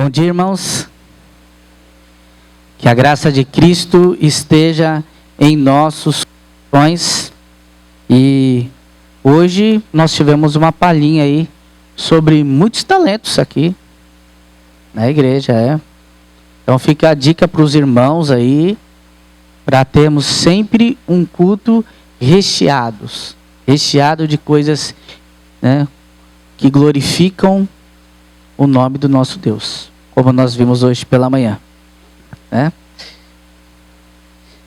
Bom dia, irmãos. Que a graça de Cristo esteja em nossos corações. E hoje nós tivemos uma palhinha aí sobre muitos talentos aqui na igreja, Então fica a dica para os irmãos aí, para termos sempre um culto recheado de coisas, que glorificam o nome do nosso Deus, como nós vimos hoje pela manhã. A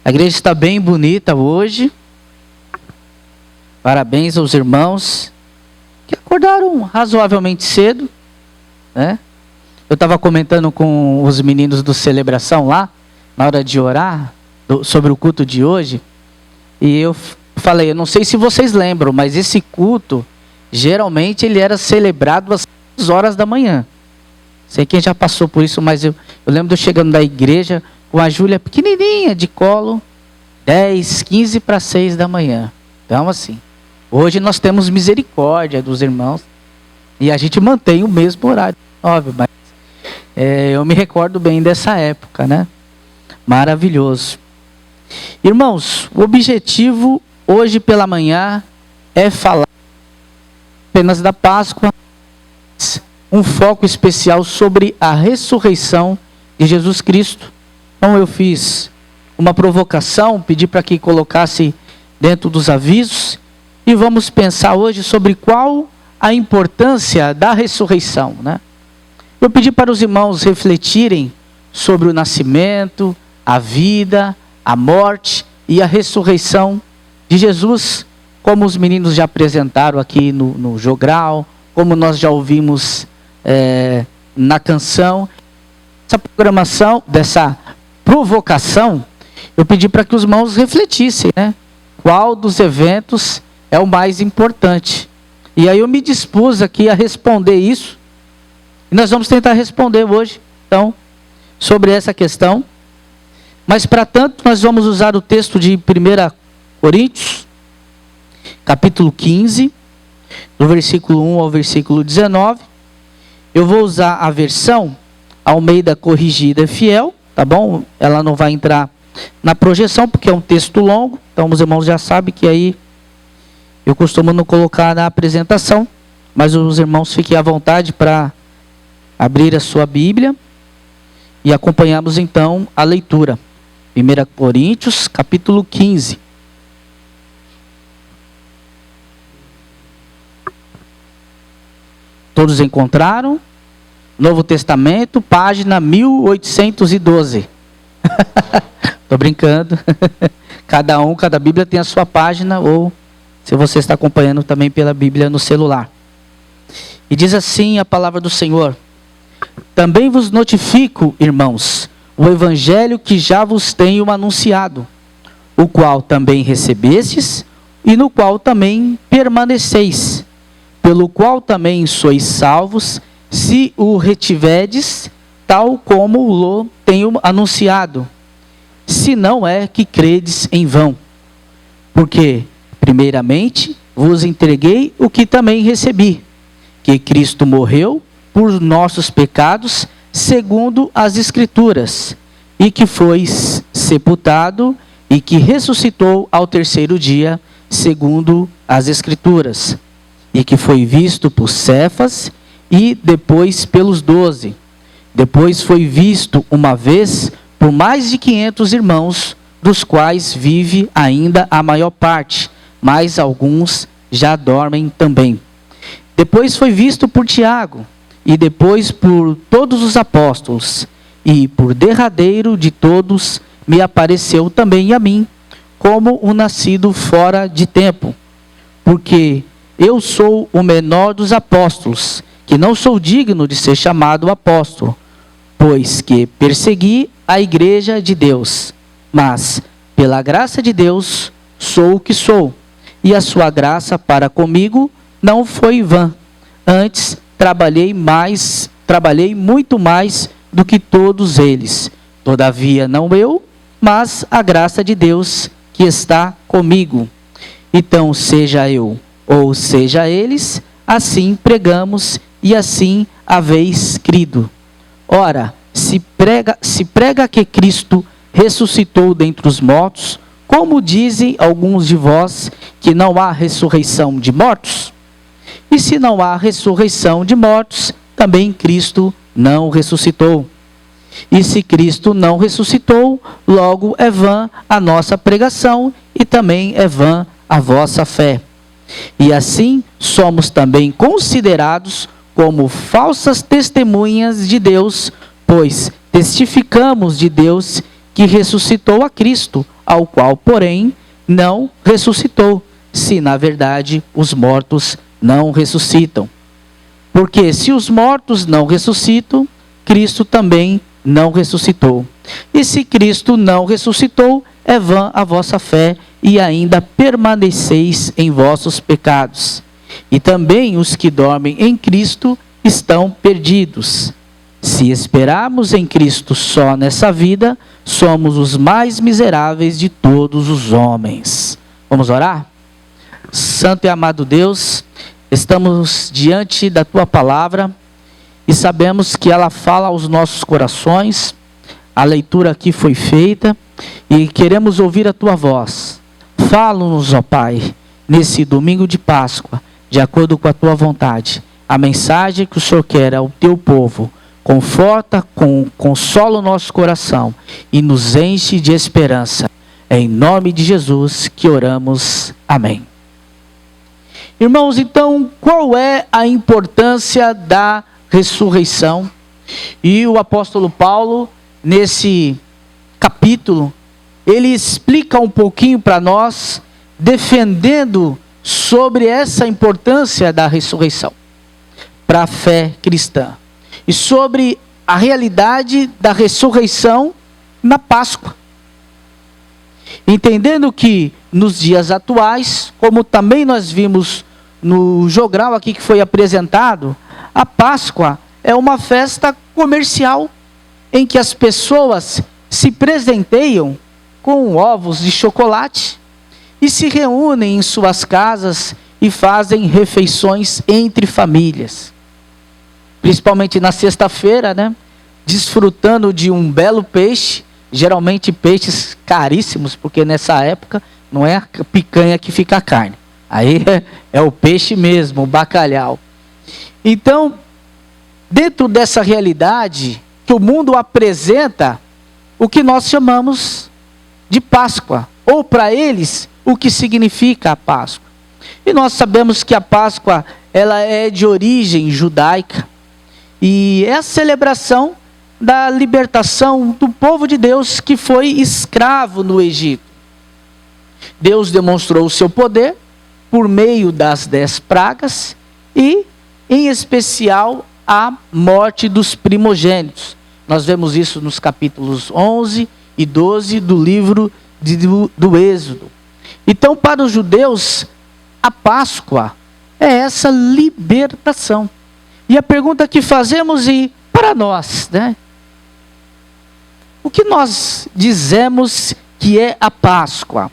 igreja está bem bonita hoje. Parabéns aos irmãos que acordaram razoavelmente cedo. Eu estava comentando com os meninos do Celebração lá, na hora de orar, sobre o culto de hoje. E eu falei, eu não sei se vocês lembram, mas esse culto, geralmente ele era celebrado às 6 horas da manhã. Sei quem já passou por isso, mas eu lembro de eu chegando da igreja com a Júlia pequenininha de colo, 10, 15 para 6 da manhã. Então assim, hoje nós temos misericórdia dos irmãos e a gente mantém o mesmo horário, óbvio, mas eu me recordo bem dessa época, Maravilhoso. Irmãos, o objetivo hoje pela manhã é falar apenas da Páscoa, um foco especial sobre a ressurreição de Jesus Cristo. Então eu fiz uma provocação, pedi para que colocasse dentro dos avisos, e vamos pensar hoje sobre qual a importância da ressurreição, Eu pedi para os irmãos refletirem sobre o nascimento, a vida, a morte e a ressurreição de Jesus, como os meninos já apresentaram aqui no jogral, como nós já ouvimos na canção. Essa programação, dessa provocação, eu pedi para que os irmãos refletissem, qual dos eventos é o mais importante. E aí eu me dispus aqui a responder isso, e nós vamos tentar responder hoje, então, sobre essa questão. Mas para tanto, nós vamos usar o texto de 1 Coríntios, capítulo 15, do versículo 1 ao versículo 19. Eu vou usar a versão Almeida Corrigida Fiel, tá bom? Ela não vai entrar na projeção, porque é um texto longo, então os irmãos já sabem que aí eu costumo não colocar na apresentação, mas os irmãos fiquem à vontade para abrir a sua Bíblia e acompanharmos então a leitura. 1 Coríntios, capítulo 15. Todos encontraram? Novo Testamento, página 1812. Estou brincando. Cada Bíblia tem a sua página, ou se você está acompanhando também pela Bíblia no celular. E diz assim a palavra do Senhor: também vos notifico, irmãos, o evangelho que já vos tenho anunciado, o qual também recebestes e no qual também permaneceis, pelo qual também sois salvos, se o retiverdes, tal como o tenho anunciado, se não é que credes em vão. Porque, primeiramente, vos entreguei o que também recebi, que Cristo morreu por nossos pecados, segundo as Escrituras, e que foi sepultado e que ressuscitou ao terceiro dia, segundo as Escrituras, e que foi visto por Cefas e depois pelos 12. Depois foi visto uma vez por mais de 500 irmãos, dos quais vive ainda a maior parte, mas alguns já dormem também. Depois foi visto por Tiago, e depois por todos os apóstolos, e por derradeiro de todos me apareceu também a mim, como o nascido fora de tempo. Porque eu sou o menor dos apóstolos, que não sou digno de ser chamado apóstolo, pois que persegui a igreja de Deus, mas pela graça de Deus sou o que sou, e a sua graça para comigo não foi vã. Antes trabalhei muito mais do que todos eles. Todavia não eu, mas a graça de Deus que está comigo. Então, seja eu ou seja eles, assim pregamos e assim haveis crido. Ora, se prega que Cristo ressuscitou dentre os mortos, como dizem alguns de vós que não há ressurreição de mortos? E se não há ressurreição de mortos, também Cristo não ressuscitou. E se Cristo não ressuscitou, logo é vã a nossa pregação e também é vã a vossa fé. E assim somos também considerados como falsas testemunhas de Deus, pois testificamos de Deus que ressuscitou a Cristo, ao qual, porém, não ressuscitou, se na verdade os mortos não ressuscitam. Porque se os mortos não ressuscitam, Cristo também não ressuscitou. E se Cristo não ressuscitou, é vã a vossa fé e ainda permaneceis em vossos pecados. E também os que dormem em Cristo estão perdidos. Se esperarmos em Cristo só nessa vida, somos os mais miseráveis de todos os homens. Vamos orar? Santo e amado Deus, estamos diante da Tua palavra e sabemos que ela fala aos nossos corações. A leitura aqui foi feita e queremos ouvir a Tua voz. Fala-nos, ó Pai, nesse domingo de Páscoa, de acordo com a Tua vontade. A mensagem que o Senhor quer ao Teu povo, conforta, consola o nosso coração e nos enche de esperança. É em nome de Jesus que oramos. Amém. Irmãos, então, qual é a importância da ressurreição? E o apóstolo Paulo, nesse capítulo, ele explica um pouquinho para nós, defendendo sobre essa importância da ressurreição para a fé cristã. E sobre a realidade da ressurreição na Páscoa. Entendendo que nos dias atuais, como também nós vimos no jogral aqui que foi apresentado, a Páscoa é uma festa comercial em que as pessoas se presenteiam com ovos de chocolate e se reúnem em suas casas e fazem refeições entre famílias. Principalmente na sexta-feira, né? Desfrutando de um belo peixe, geralmente peixes caríssimos, porque nessa época não é a picanha que fica a carne. Aí é o peixe mesmo, o bacalhau. Então, dentro dessa realidade que o mundo apresenta, o que nós chamamos de Páscoa, ou para eles, o que significa a Páscoa. E nós sabemos que a Páscoa, ela é de origem judaica, e é a celebração da libertação do povo de Deus que foi escravo no Egito. Deus demonstrou o seu poder por meio das 10 pragas e, em especial, a morte dos primogênitos. Nós vemos isso nos capítulos 11 e 12 do livro do Êxodo. Então, para os judeus, a Páscoa é essa libertação. E a pergunta que fazemos e para nós, né? O que nós dizemos que é a Páscoa?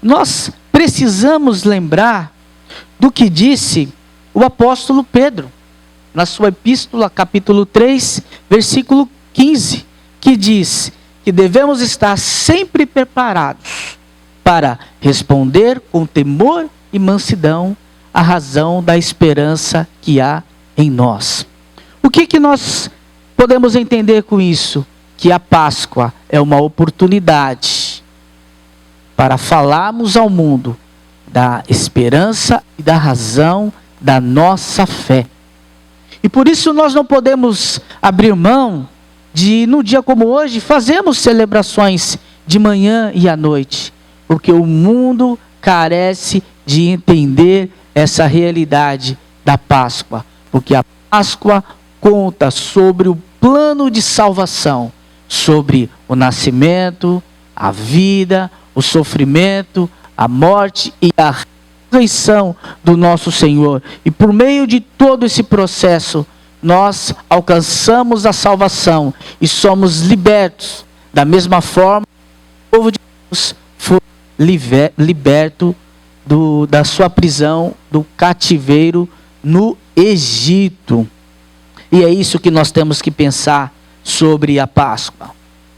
Nós precisamos lembrar do que disse o apóstolo Pedro, na sua epístola, capítulo 3, versículo 15, que diz que devemos estar sempre preparados para responder com temor e mansidão a razão da esperança que há em nós. O que nós podemos entender com isso? Que a Páscoa é uma oportunidade para falarmos ao mundo da esperança e da razão da nossa fé. E por isso nós não podemos abrir mão de, num dia como hoje, fazermos celebrações de manhã e à noite, porque o mundo carece de entender essa realidade da Páscoa, porque a Páscoa conta sobre o plano de salvação, sobre o nascimento, a vida, o sofrimento, a morte e a ressurreição do nosso Senhor. E por meio de todo esse processo, nós alcançamos a salvação e somos libertos. Da mesma forma, o povo de Deus foi liberto da sua prisão, do cativeiro no Egito. E é isso que nós temos que pensar sobre a Páscoa.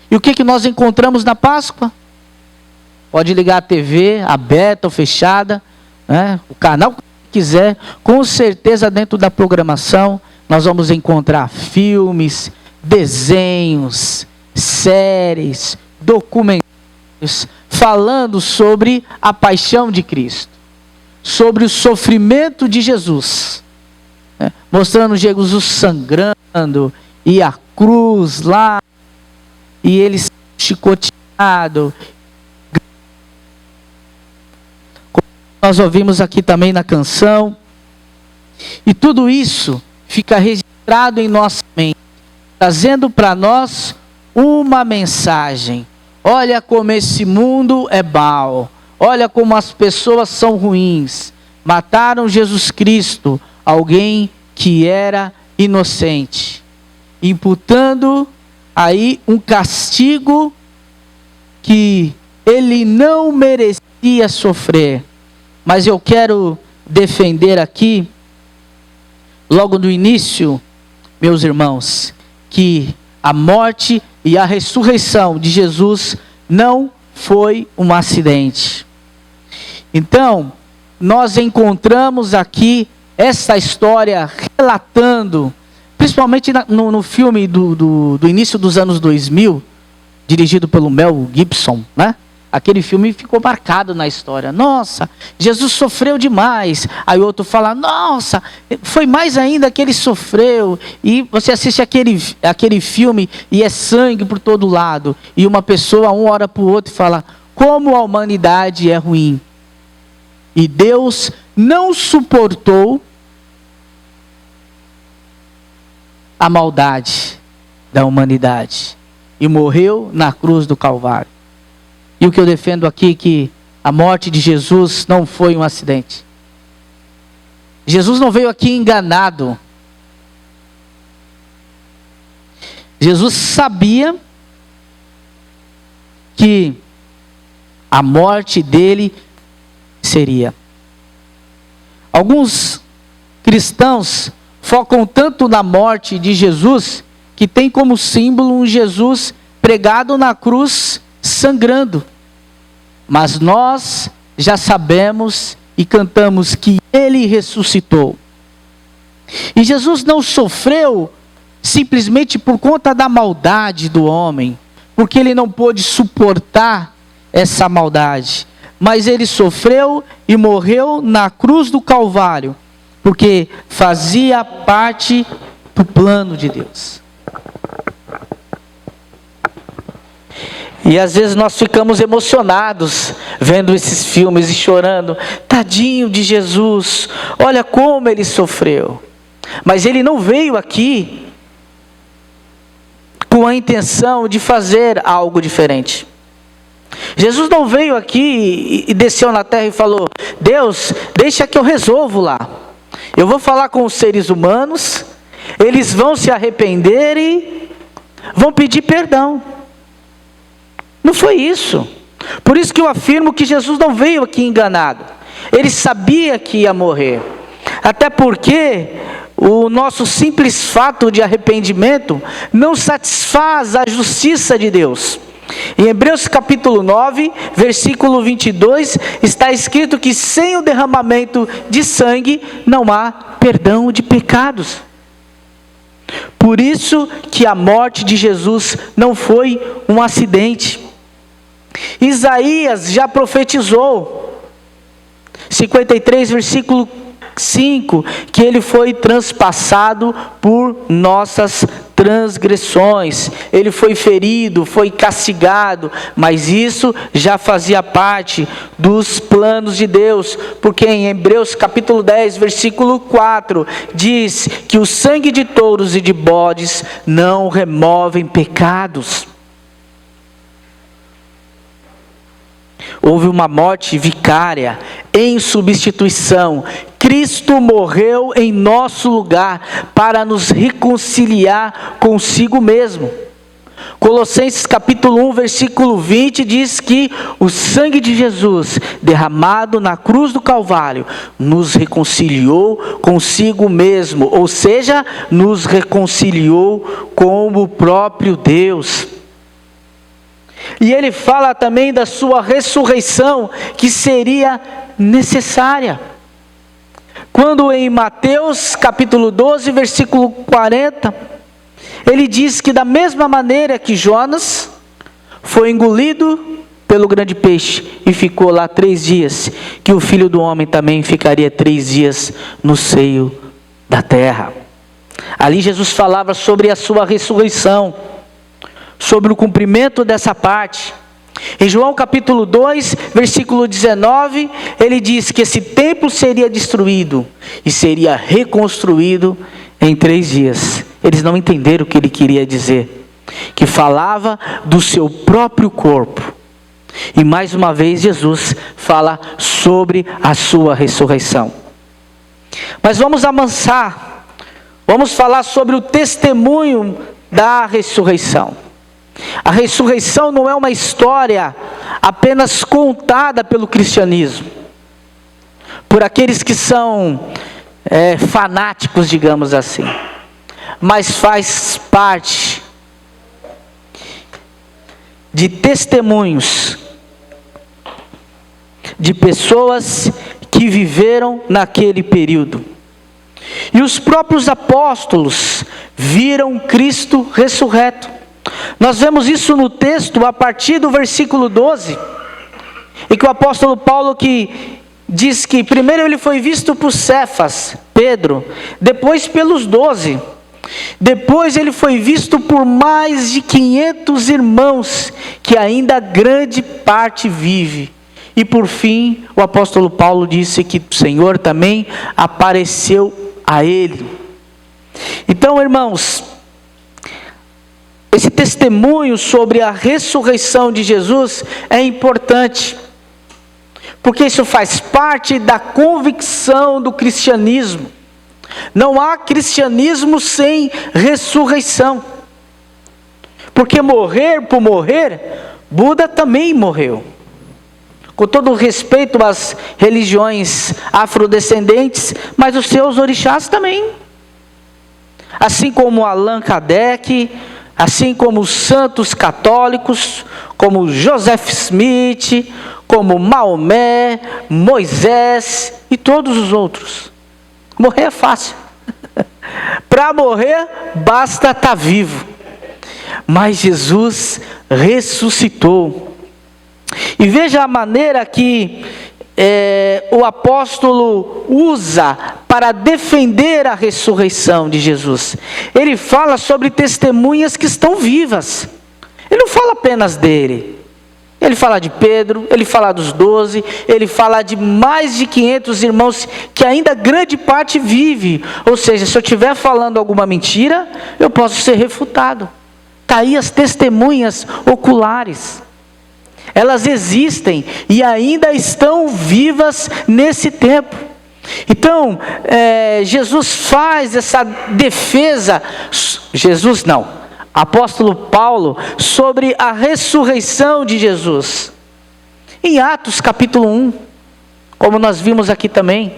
E o que nós encontramos na Páscoa? Pode ligar a TV, aberta ou fechada, né? O canal que quiser, com certeza dentro da programação nós vamos encontrar filmes, desenhos, séries, documentários, falando sobre a paixão de Cristo, sobre o sofrimento de Jesus, né? Mostrando Jesus sangrando, e a cruz lá, e ele chicoteado. Nós ouvimos aqui também na canção, e tudo isso fica registrado em nossa mente, trazendo para nós uma mensagem. Olha como esse mundo é mau, olha como as pessoas são ruins, mataram Jesus Cristo, alguém que era inocente, imputando aí um castigo que ele não merecia sofrer. Mas eu quero defender aqui, logo no início, meus irmãos, que a morte e a ressurreição de Jesus não foi um acidente. Então, nós encontramos aqui essa história relatando, principalmente no filme do início dos anos 2000, dirigido pelo Mel Gibson, né? Aquele filme ficou marcado na história. Nossa, Jesus sofreu demais. Aí o outro fala, nossa, foi mais ainda que ele sofreu. E você assiste aquele filme e é sangue por todo lado. E uma pessoa, um olha para o outro e fala, como a humanidade é ruim. E Deus não suportou a maldade da humanidade. E morreu na cruz do Calvário. E o que eu defendo aqui é que a morte de Jesus não foi um acidente. Jesus não veio aqui enganado. Jesus sabia que a morte dele seria. Alguns cristãos focam tanto na morte de Jesus que tem como símbolo um Jesus pregado na cruz sangrando. Mas nós já sabemos e cantamos que ele ressuscitou. E Jesus não sofreu simplesmente por conta da maldade do homem, porque ele não pôde suportar essa maldade. Mas ele sofreu e morreu na cruz do Calvário, porque fazia parte do plano de Deus. E às vezes nós ficamos emocionados vendo esses filmes e chorando. Tadinho de Jesus, olha como ele sofreu. Mas ele não veio aqui com a intenção de fazer algo diferente. Jesus não veio aqui e desceu na terra e falou, Deus, deixa que eu resolvo lá. Eu vou falar com os seres humanos, eles vão se arrepender e vão pedir perdão. Não foi isso. Por isso que eu afirmo que Jesus não veio aqui enganado. Ele sabia que ia morrer. Até porque o nosso simples fato de arrependimento não satisfaz a justiça de Deus. Em Hebreus capítulo 9, versículo 22, está escrito que sem o derramamento de sangue não há perdão de pecados. Por isso que a morte de Jesus não foi um acidente. Isaías já profetizou, 53 versículo 5, que ele foi transpassado por nossas transgressões, ele foi ferido, foi castigado, mas isso já fazia parte dos planos de Deus, porque em Hebreus capítulo 10, versículo 4, diz que o sangue de touros e de bodes não removem pecados. Houve uma morte vicária, em substituição. Cristo morreu em nosso lugar para nos reconciliar consigo mesmo. Colossenses capítulo 1, versículo 20 diz que o sangue de Jesus, derramado na cruz do Calvário, nos reconciliou consigo mesmo, ou seja, nos reconciliou com o próprio Deus. E ele fala também da sua ressurreição, que seria necessária. Quando em Mateus capítulo 12, versículo 40, ele diz que da mesma maneira que Jonas foi engolido pelo grande peixe e ficou lá 3 dias, que o Filho do Homem também ficaria 3 dias no seio da terra. Ali Jesus falava sobre a sua ressurreição, sobre o cumprimento dessa parte. Em João capítulo 2, versículo 19, ele diz que esse templo seria destruído e seria reconstruído em 3 dias. Eles não entenderam o que ele queria dizer, que falava do seu próprio corpo. E mais uma vez Jesus fala sobre a sua ressurreição. Mas vamos avançar, vamos falar sobre o testemunho da ressurreição. A ressurreição não é uma história apenas contada pelo cristianismo, por aqueles que são fanáticos, digamos assim, mas faz parte de testemunhos de pessoas que viveram naquele período. E os próprios apóstolos viram Cristo ressurreto. Nós vemos isso no texto a partir do versículo 12, em que o apóstolo Paulo que diz que primeiro ele foi visto por Cefas, Pedro, depois pelos 12, depois ele foi visto por mais de 500 irmãos, que ainda grande parte vive. E por fim, o apóstolo Paulo disse que o Senhor também apareceu a ele. Então, irmãos, esse testemunho sobre a ressurreição de Jesus é importante, porque isso faz parte da convicção do cristianismo. Não há cristianismo sem ressurreição, porque morrer por morrer, Buda também morreu. Com todo respeito às religiões afrodescendentes, mas os seus orixás também. Assim como Allan Kardec, assim como os santos católicos, como Joseph Smith, como Maomé, Moisés e todos os outros. Morrer é fácil. Para morrer, basta estar vivo. Mas Jesus ressuscitou. E veja a maneira que o apóstolo usa para defender a ressurreição de Jesus. Ele fala sobre testemunhas que estão vivas. Ele não fala apenas dele. Ele fala de Pedro, ele fala dos 12, ele fala de mais de 500 irmãos que ainda grande parte vive. Ou seja, se eu estiver falando alguma mentira, eu posso ser refutado. Está aí as testemunhas oculares. Elas existem e ainda estão vivas nesse tempo. Então, Jesus faz essa defesa, apóstolo Paulo, sobre a ressurreição de Jesus. Em Atos capítulo 1, como nós vimos aqui também,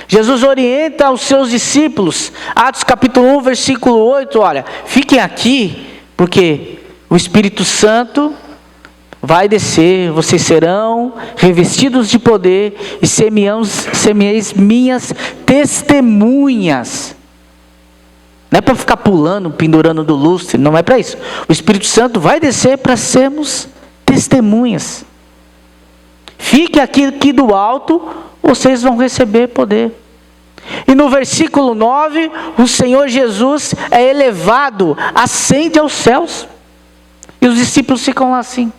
Jesus orienta os seus discípulos, Atos capítulo 1, versículo 8, olha, fiquem aqui, porque o Espírito Santo vai descer, vocês serão revestidos de poder e semeis minhas testemunhas. Não é para ficar pulando, pendurando do lustre, não é para isso. O Espírito Santo vai descer para sermos testemunhas. Fique aqui do alto, vocês vão receber poder. E no versículo 9, o Senhor Jesus é elevado, ascende aos céus. E os discípulos ficam lá assim,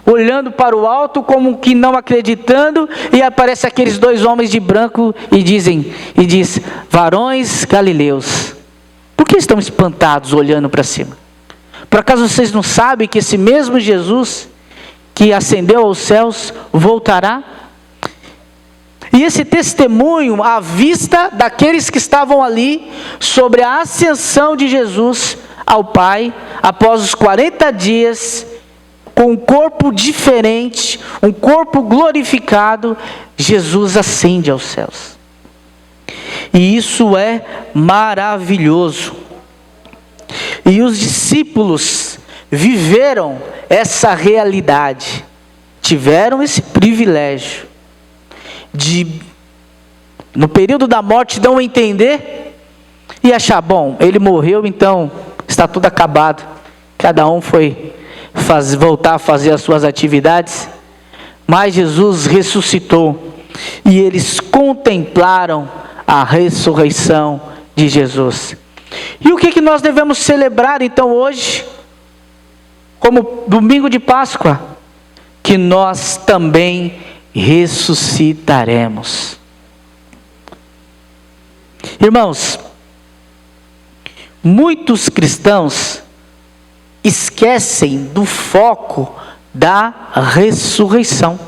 olhando para o alto como que não acreditando, e aparece aqueles 2 homens de branco e diz, varões galileus, por que estão espantados olhando para cima? Por acaso vocês não sabem que esse mesmo Jesus que ascendeu aos céus voltará? E esse testemunho à vista daqueles que estavam ali sobre a ascensão de Jesus ao Pai, após os 40 dias, com um corpo diferente, um corpo glorificado, Jesus ascende aos céus. E isso é maravilhoso. E os discípulos viveram essa realidade, tiveram esse privilégio de, no período da morte, não entender e achar, bom, ele morreu, então está tudo acabado. Cada um foi voltar a fazer as suas atividades. Mas Jesus ressuscitou e eles contemplaram a ressurreição de Jesus. E o que nós devemos celebrar então hoje, como domingo de Páscoa? Que nós também ressuscitaremos. Irmãos, muitos cristãos esquecem do foco da ressurreição.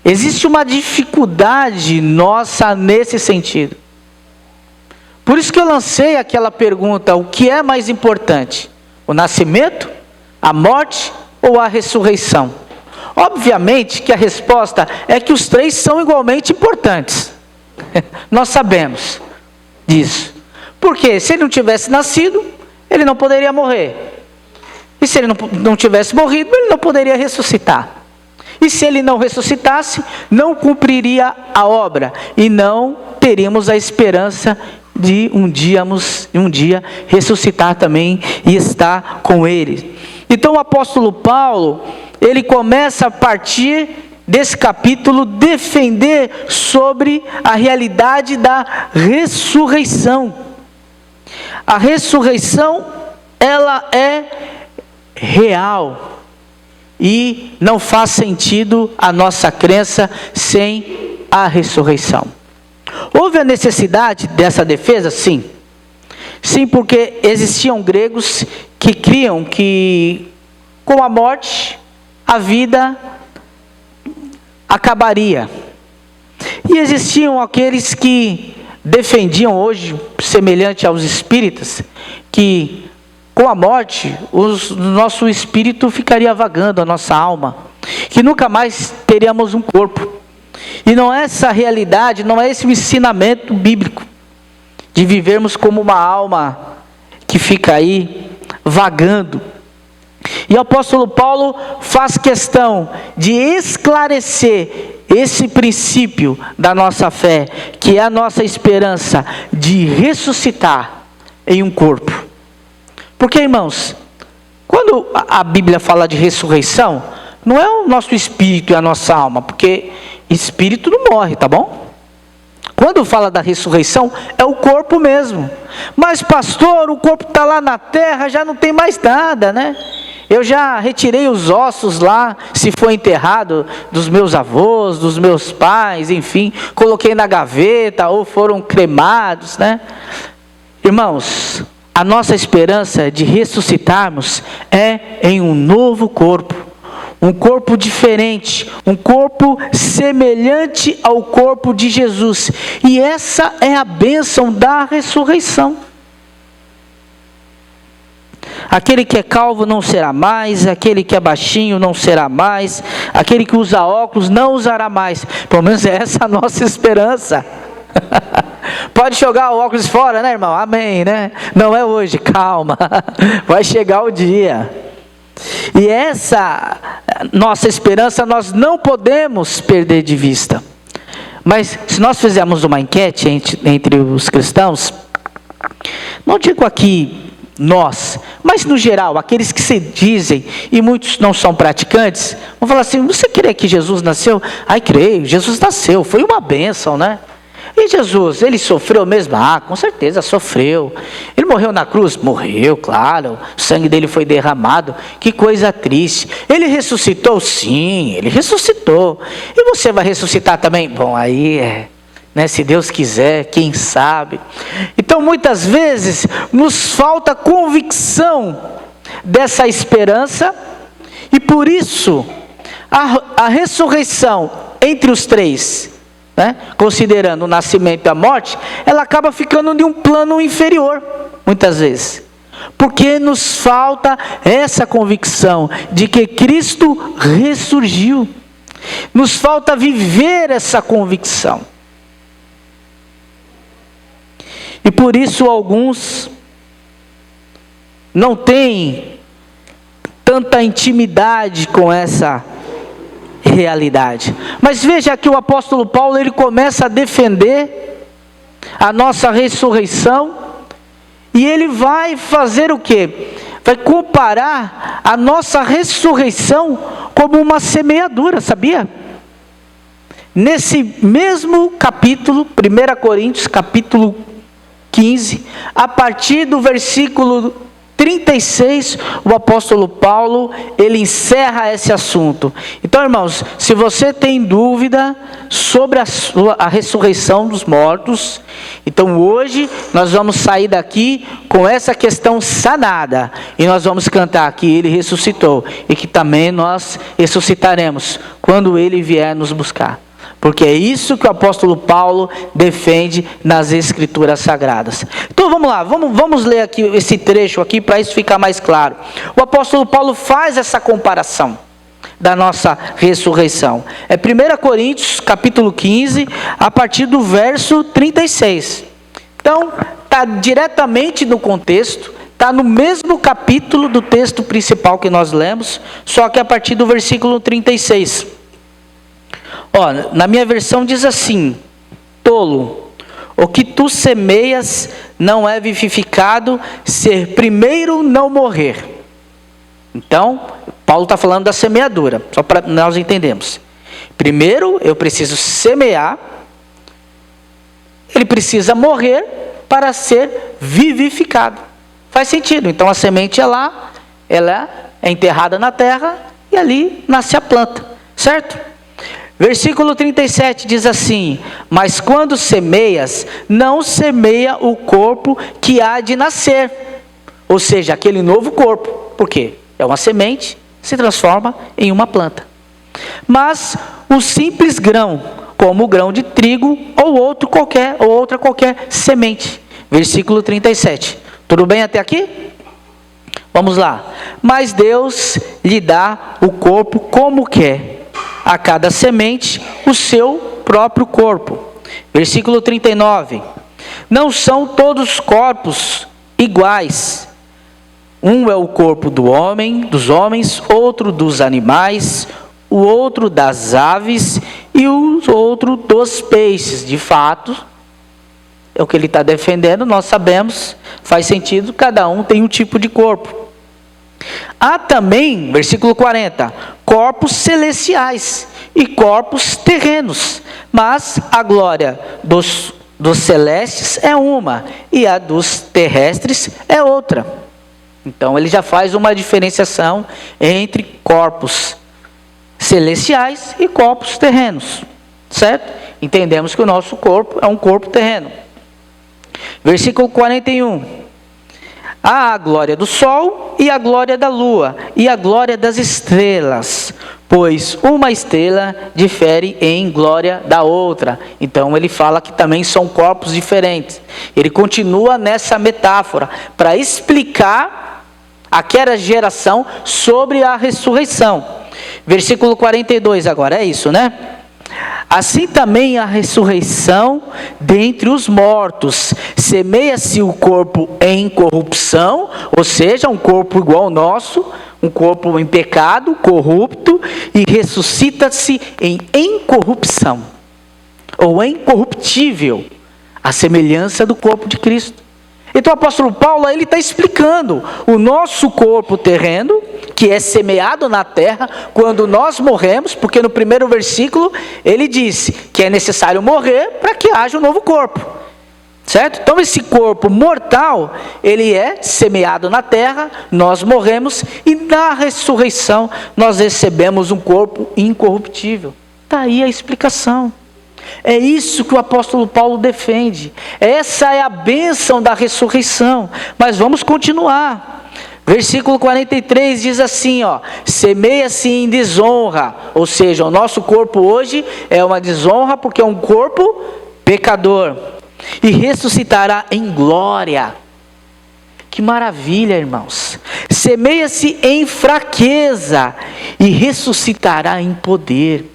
Existe uma dificuldade nossa nesse sentido. Por isso que eu lancei aquela pergunta: o que é mais importante? O nascimento, a morte ou a ressurreição? Obviamente que a resposta é que os três são igualmente importantes. Nós sabemos disso. Porque se ele não tivesse nascido, ele não poderia morrer. E se ele não tivesse morrido, ele não poderia ressuscitar. E se ele não ressuscitasse, não cumpriria a obra. E não teríamos a esperança de um dia ressuscitar também e estar com ele. Então o apóstolo Paulo, ele começa a partir desse capítulo defender sobre a realidade da ressurreição. A ressurreição, ela é real. E não faz sentido a nossa crença sem a ressurreição. Houve a necessidade dessa defesa? Sim. Sim, porque existiam gregos que criam que com a morte a vida acabaria. E existiam aqueles que defendiam hoje, semelhante aos espíritas, que com a morte, o nosso espírito ficaria vagando, a nossa alma, que nunca mais teríamos um corpo. E não é essa a realidade, não é esse o ensinamento bíblico, de vivermos como uma alma que fica aí vagando. E o apóstolo Paulo faz questão de esclarecer esse princípio da nossa fé, que é a nossa esperança de ressuscitar em um corpo. Porque, irmãos, quando a Bíblia fala de ressurreição, não é o nosso espírito e a nossa alma, porque espírito não morre, tá bom? Quando fala da ressurreição, é o corpo mesmo. Mas pastor, o corpo está lá na terra, já não tem mais nada, né? Eu já retirei os ossos lá, se foi enterrado, dos meus avós, dos meus pais, enfim, coloquei na gaveta, ou foram cremados, né? Irmãos, a nossa esperança de ressuscitarmos é em um novo corpo, um corpo diferente, um corpo semelhante ao corpo de Jesus. E essa é a bênção da ressurreição. Aquele que é calvo não será mais, aquele que é baixinho não será mais, aquele que usa óculos não usará mais. Pelo menos é essa a nossa esperança. Pode jogar o óculos fora, né, irmão? Amém, né? Não é hoje, calma. Vai chegar o dia. E essa nossa esperança nós não podemos perder de vista. Mas se nós fizermos uma enquete entre os cristãos, não digo aqui nós, mas no geral, aqueles que se dizem, e muitos não são praticantes, vão falar assim: você crê que Jesus nasceu? Ai, creio, Jesus nasceu, foi uma bênção, né? E Jesus, ele sofreu mesmo? Ah, com certeza sofreu. Ele morreu na cruz? Morreu, claro. O sangue dele foi derramado. Que coisa triste. Ele ressuscitou? Sim, ele ressuscitou. E você vai ressuscitar também? Bom, aí né, se Deus quiser, quem sabe. Então muitas vezes nos falta convicção dessa esperança. E por isso a ressurreição entre os três né, considerando o nascimento e a morte, ela acaba ficando de um plano inferior, muitas vezes. Porque nos falta essa convicção de que Cristo ressurgiu. Nos falta viver essa convicção. E por isso alguns não têm tanta intimidade com essa realidade. Mas veja que o apóstolo Paulo, ele começa a defender a nossa ressurreição, e ele vai fazer o quê? Vai comparar a nossa ressurreição como uma semeadura, sabia? Nesse mesmo capítulo, 1 Coríntios, capítulo 15, a partir do versículo 36, o apóstolo Paulo, ele encerra esse assunto. Então, irmãos, se você tem dúvida sobre a ressurreição dos mortos, então hoje nós vamos sair daqui com essa questão sanada, e nós vamos cantar que ele ressuscitou, e que também nós ressuscitaremos quando ele vier nos buscar. Porque é isso que o apóstolo Paulo defende nas Escrituras Sagradas. Então vamos lá, vamos ler aqui esse trecho aqui para isso ficar mais claro. O apóstolo Paulo faz essa comparação da nossa ressurreição. É 1 Coríntios capítulo 15, a partir do verso 36. Então, está diretamente no contexto, está no mesmo capítulo do texto principal que nós lemos, só que a partir do versículo 36. Ó, na minha versão diz assim: tolo, o que tu semeias não é vivificado, ser primeiro não morrer. Então, Paulo está falando da semeadura, só para nós entendermos. Primeiro, eu preciso semear, ele precisa morrer para ser vivificado. Faz sentido. Então, a semente é lá, ela é enterrada na terra e ali nasce a planta, certo? Versículo 37 diz assim: mas quando semeias, não semeia o corpo que há de nascer, ou seja, aquele novo corpo. Por quê? É uma semente, se transforma em uma planta. Mas o simples grão, como o grão de trigo ou outra qualquer semente. Versículo 37. Tudo bem até aqui? Vamos lá. Mas Deus lhe dá o corpo como quer, a cada semente o seu próprio corpo. Versículo 39. Não são todos os corpos iguais. Um é o corpo dos homens, outro dos animais, o outro das aves e o outro dos peixes. De fato, é o que ele está defendendo, nós sabemos, faz sentido, cada um tem um tipo de corpo. Há também, versículo 40, corpos celestiais e corpos terrenos, mas a glória dos celestes é uma e a dos terrestres é outra. Então ele já faz uma diferenciação entre corpos celestiais e corpos terrenos, certo? Entendemos que o nosso corpo é um corpo terreno. Versículo 41. Há a glória do sol e a glória da lua e a glória das estrelas, pois uma estrela difere em glória da outra. Então ele fala que também são corpos diferentes. Ele continua nessa metáfora para explicar aquela geração sobre a ressurreição. Versículo 42 agora, é isso, né? Assim também a ressurreição dentre os mortos. Semeia-se o corpo em corrupção, ou seja, um corpo igual ao nosso, um corpo em pecado, corrupto, e ressuscita-se em incorrupção, ou incorruptível, a semelhança do corpo de Cristo. Então o apóstolo Paulo, ele está explicando o nosso corpo terreno, que é semeado na terra, quando nós morremos, porque no primeiro versículo ele disse que é necessário morrer para que haja um novo corpo, certo? Então esse corpo mortal, ele é semeado na terra, nós morremos, e na ressurreição nós recebemos um corpo incorruptível. Está aí a explicação. É isso que o apóstolo Paulo defende. Essa é a bênção da ressurreição. Mas vamos continuar. Versículo 43 diz assim, ó: semeia-se em desonra, ou seja, o nosso corpo hoje é uma desonra porque é um corpo pecador, e ressuscitará em glória. Que maravilha, irmãos! Semeia-se em fraqueza e ressuscitará em poder,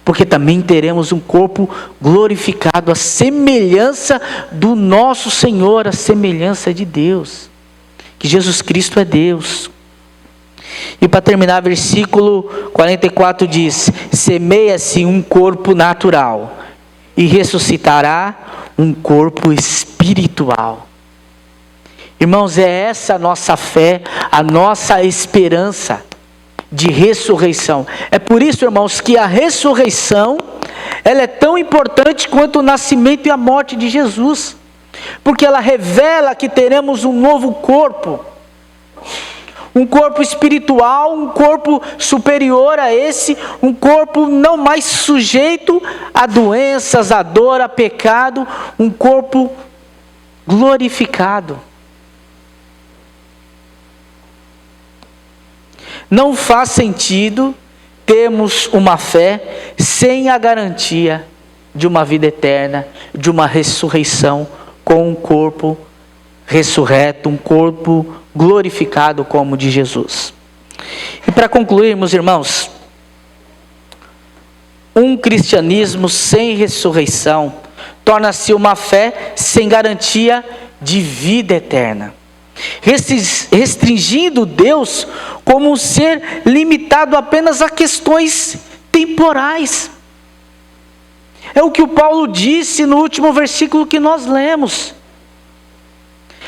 porque também teremos um corpo glorificado, a semelhança do nosso Senhor, a semelhança de Deus, que Jesus Cristo é Deus. E para terminar, versículo 44 diz: semeia-se um corpo natural e ressuscitará um corpo espiritual. Irmãos, é essa a nossa fé, a nossa esperança de ressurreição. É por isso, irmãos, que a ressurreição, ela é tão importante quanto o nascimento e a morte de Jesus, porque ela revela que teremos um novo corpo, um corpo espiritual, um corpo superior a esse, um corpo não mais sujeito a doenças, a dor, a pecado, um corpo glorificado. Não faz sentido termos uma fé sem a garantia de uma vida eterna, de uma ressurreição com um corpo ressurreto, um corpo glorificado como o de Jesus. E para concluirmos, irmãos, um cristianismo sem ressurreição torna-se uma fé sem garantia de vida eterna, restringindo Deus como um ser limitado apenas a questões temporais. É o que o Paulo disse no último versículo que nós lemos.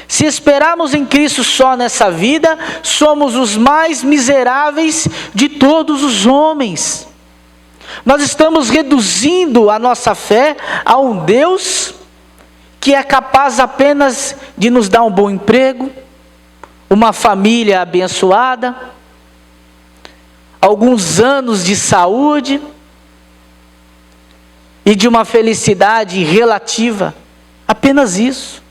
Se esperarmos em Cristo só nessa vida, somos os mais miseráveis de todos os homens. Nós estamos reduzindo a nossa fé a um Deus que é capaz apenas de nos dar um bom emprego, uma família abençoada, alguns anos de saúde e de uma felicidade relativa, apenas isso.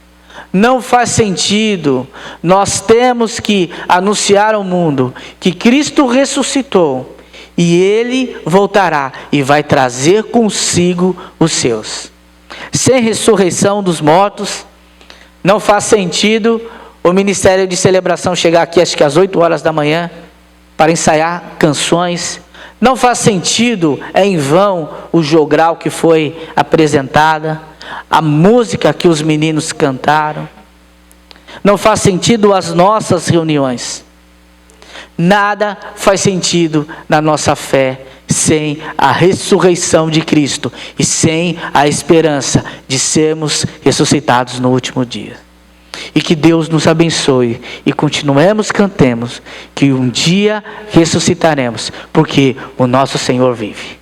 Não faz sentido. Nós temos que anunciar ao mundo que Cristo ressuscitou e Ele voltará e vai trazer consigo os seus. Sem ressurreição dos mortos, não faz sentido o Ministério de Celebração chegar aqui acho que às 8 horas da manhã para ensaiar canções. Não faz sentido, é em vão o jogral que foi apresentada, a música que os meninos cantaram. Não faz sentido as nossas reuniões. Nada faz sentido na nossa fé sem a ressurreição de Cristo e sem a esperança de sermos ressuscitados no último dia. E que Deus nos abençoe e continuemos cantemos que um dia ressuscitaremos, porque o nosso Senhor vive.